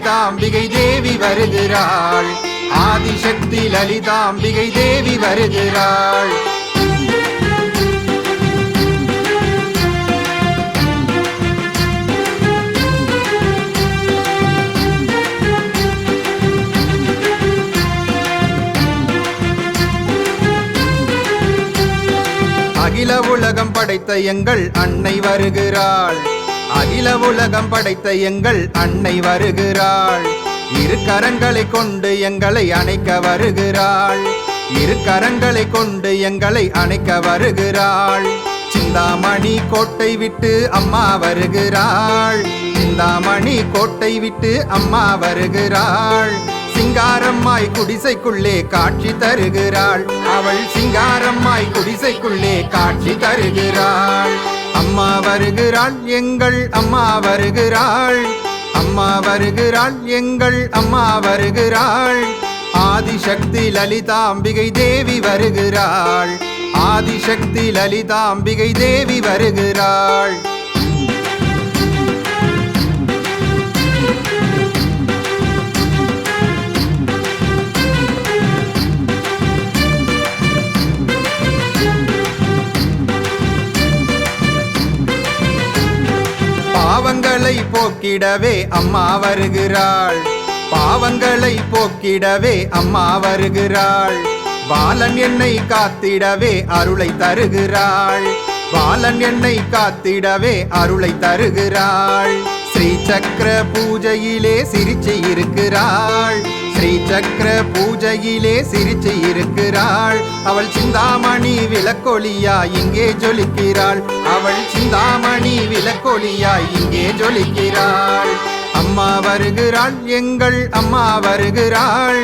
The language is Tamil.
லலிதாம்பிகை தேவி வருகிறாள். ஆதிசக்தி லலிதாம்பிகை தேவி வருகிறாள். அகில உலகம் படைத்த எங்கள் அன்னை வருகிறாள். அகில உலகம் படைத்த எங்கள் அன்னை வருகிறாள். இரு கரங்களை கொண்டு எங்களை அணைக்க வருகிறாள். இரு கரங்களை கொண்டு எங்களை அணைக்க வருகிறாள். சிந்தாமணி கோட்டை விட்டு அம்மா வருகிறாள். சிந்தாமணி கோட்டை விட்டு அம்மா வருகிறாள். சிங்காரம்மாய் குடிசைக்குள்ளே காட்சி தருகிறாள். அவள் சிங்காரம்மாய் குடிசைக்குள்ளே காட்சி தருகிறாள். அம்மா வருகிறாள், எங்கள் அம்மா வருகிறாள். அம்மா வருகிறாள், எங்கள் அம்மா வருகிறாள். ஆதிசக்தி லலிதாம்பிகை தேவி வருகிறாள். ஆதிசக்தி லலிதாம்பிகை தேவி வருகிறாள். பாவங்களை போக்கிடவே அம்மா வருகிறாள். பாவங்களை போக்கிடவே அம்மா வருகிறாள். பாலன் என்னை காத்திடவே அருளை தருகிறாள். பாலன் என்னை காத்திடவே அருளை தருகிறாள். ஸ்ரீ சக்கர பூஜையிலே சிரிச்சு இருக்கிறாள். ஸ்ரீ சக்கர பூஜையிலே சிரிச்சு இருக்கிறாள். அவள் சிந்தாமணி விளக்கொளியாய் இங்கே ஜொலிக்கிறாள். அவள் சிந்தாமணி விளக்கொளியாய் இங்கே ஜொலிக்கிறாள். அம்மா வருகிறாள், எங்கள் அம்மா வருகிறாள்.